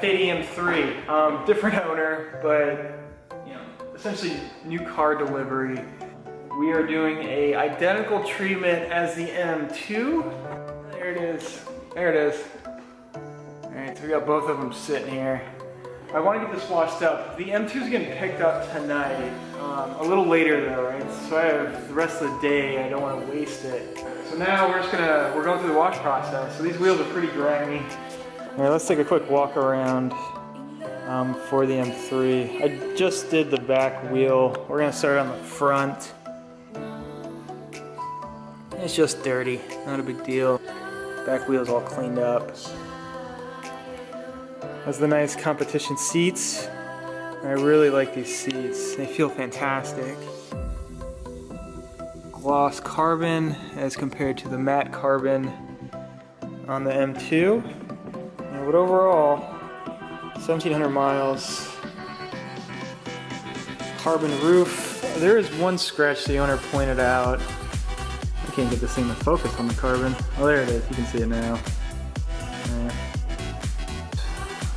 F80 M3. Different owner, but you know, essentially new car delivery. We are doing a identical treatment as the M2. There it is. There it is. All right, so we got both of them sitting here. I want to get this washed up. The M2 is getting picked up tonight, a little later though, right? So I have the rest of the day. I don't want to waste it. So now we're going through the wash process. So these wheels are pretty grimy. All right, let's take a quick walk around for the M3. I just did the back wheel. We're gonna start on the front. It's just dirty, not a big deal. Back wheel's all cleaned up. That's the nice competition seats. I really like these seats. They feel fantastic. Gloss carbon as compared to the matte carbon on the M2. But overall, 1,700 miles. Carbon roof. There is one scratch the owner pointed out. I can't get this thing to focus on the carbon. Oh, there it is. You can see it now. Right.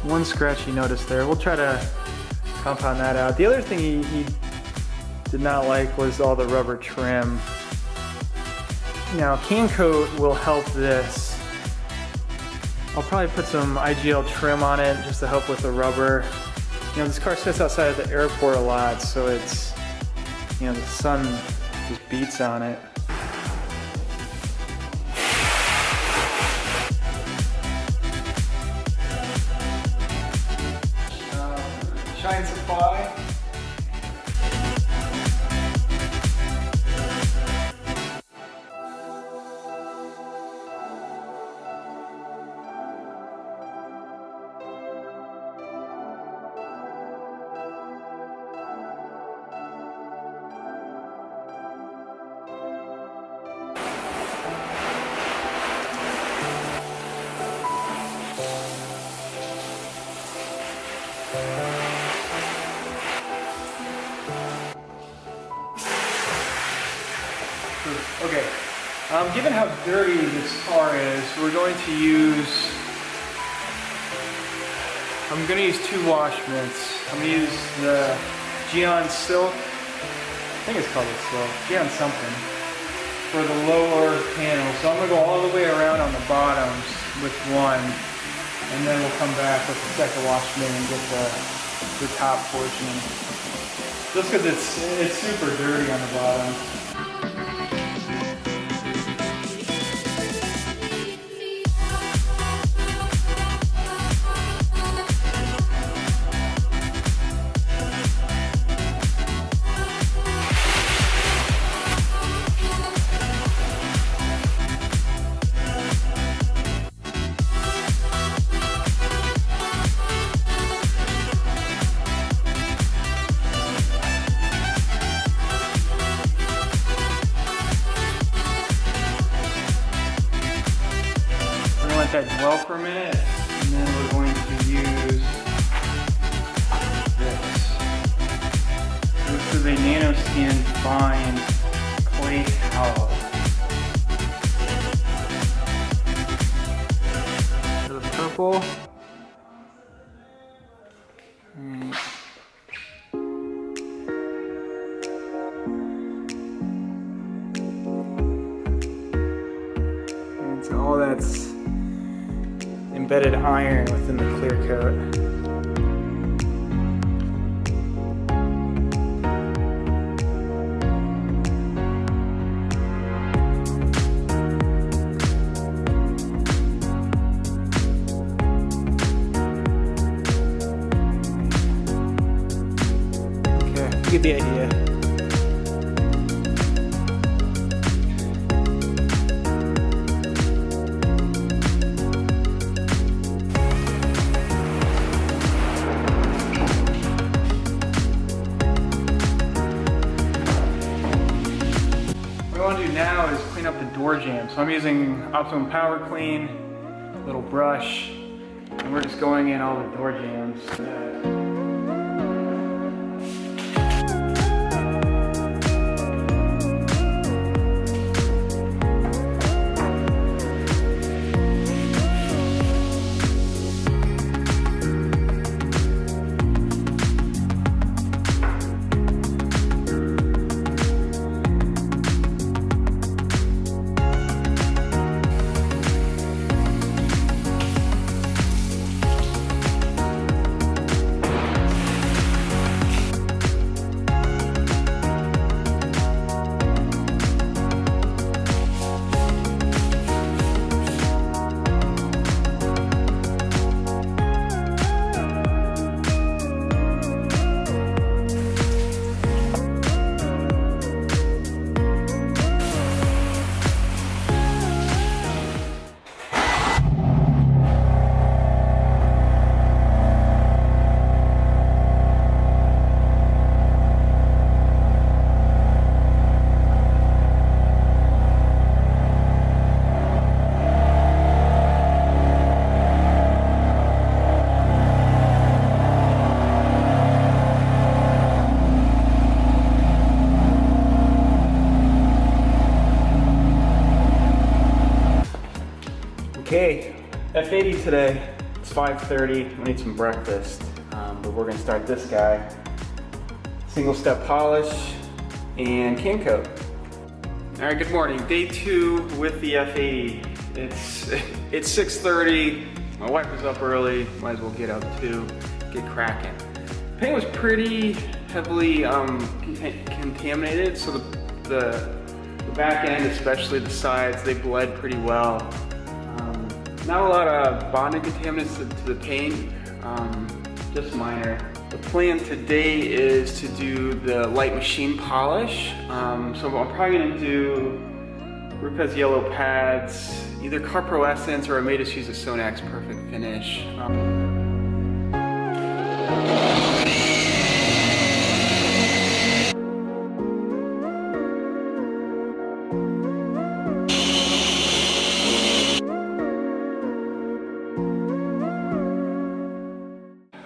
One scratch he noticed there. We'll try to compound that out. The other thing he did not like was all the rubber trim. Now, CanCoat will help this. I'll probably put some IGL trim on it just to help with the rubber. You know, this car sits outside of the airport a lot, so it's, you know, the sun just beats on it. ShineSupply. Okay, given how dirty this car is, we're going to use, I'm going to use two wash mitts. I'm going to use the Gyeon Silk, I think it's called a Silk, Gyeon something, for the lower panel. So I'm going to go all the way around on the bottoms with one, and then we'll come back with the second wash mitt and get the top portion. Just because it's super dirty on the bottom. That dwell for a minute, and then we're going to use this. This is a NanoSkin fine clay towel. So the purple. And so all that's embedded iron within the clear coat. Okay, you get the idea. What I want to do now is clean up the door jamb. So I'm using Optimum Power Clean, little brush, and we're just going in all the door jambs. F80 today. It's 5:30. We need some breakfast, but we're gonna start this guy. Single step polish and CanCoat. All right, good morning. Day 2 with the F80. It's 6:30. My wife was up early. Might as well get up too, get cracking. The paint was pretty heavily contaminated, so the back end, especially the sides, they bled pretty well. Not a lot of bonding contaminants to the paint, just minor. The plan today is to do the light machine polish. So I'm probably gonna do Rupes yellow pads, either Carpro Essence, or I may just use a Sonax Perfect Finish.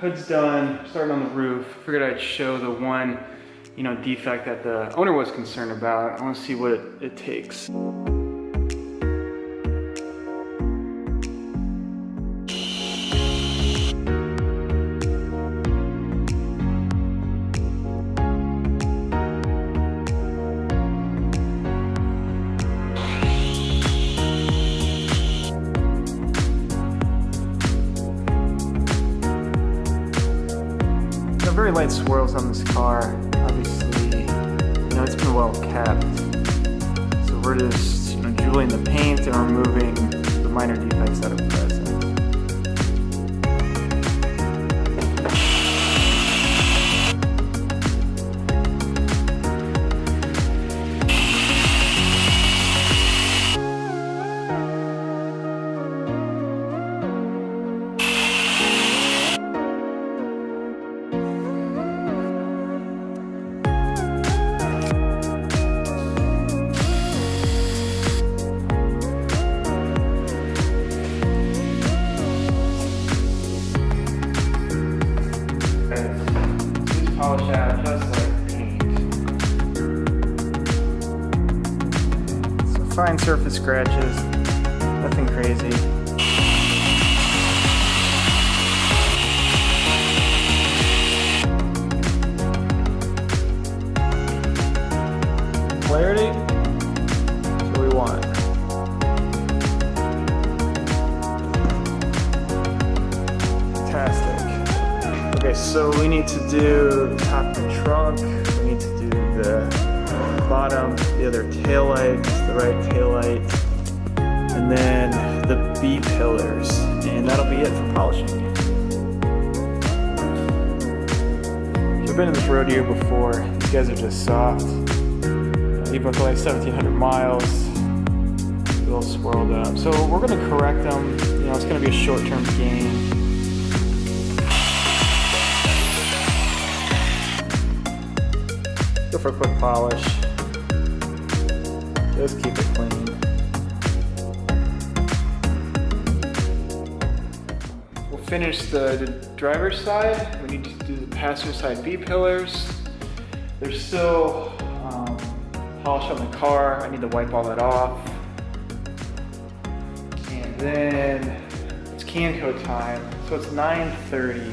Hood's done, starting on the roof. Figured I'd show the one, defect that the owner was concerned about. I want to see what it takes. Very light swirls on this car. Obviously, it's been well kept. So we're just, jeweling the paint and removing the minor defects that are present. Polish out just like paint. So fine surface scratches, nothing crazy. Clarity, that's what we want. Fantastic. Okay, so we need to do top of the trunk, we need to do the bottom, the other tail light, the right tail light, and then the B pillars, and that'll be it for polishing. If you've been in this rodeo before, these guys are just soft. Even with like 1,700 miles, a little swirled up. So we're gonna correct them. It's gonna be a short-term gain. Go for a quick polish. Just keep it clean. We'll finish the driver's side. We need to do the passenger side B pillars. There's still polish on the car. I need to wipe all that off. And then it's CanCoat time. So it's 9:30.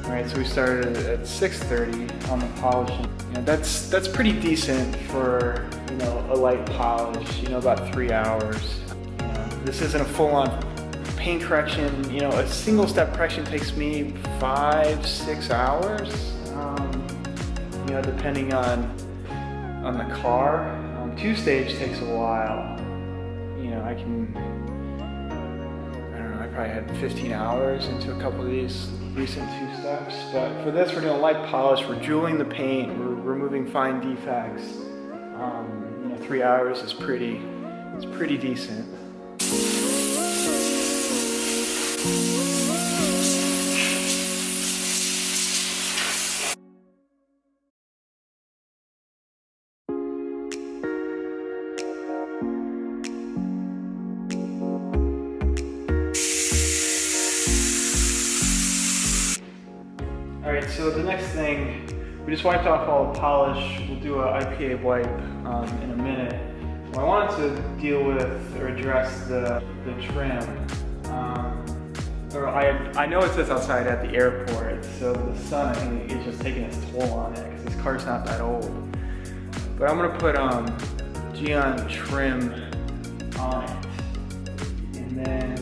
All right, so we started at 6:30 on the polishing. That's pretty decent for a light polish. About 3 hours. This isn't a full-on paint correction. A single step correction takes me 5-6 hours. Depending on the car. 2-stage takes a while. I probably had 15 hours into a couple of these recent 2-steps, but for this we're doing light polish, we're jeweling the paint, we're removing fine defects. 3 hours is pretty decent. Alright, so the next thing, we just wiped off all the polish. We'll do an IPA wipe in a minute. Well, I wanted to deal with or address the trim. or I know it says outside at the airport, so the sun, I think, is just taking its toll on it because this car's not that old. But I'm gonna put Gyeon trim on it, and then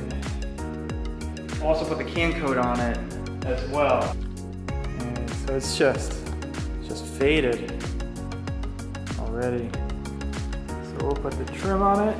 also put the CanCoat on it as well. And so it's just faded already. So we'll put the trim on it.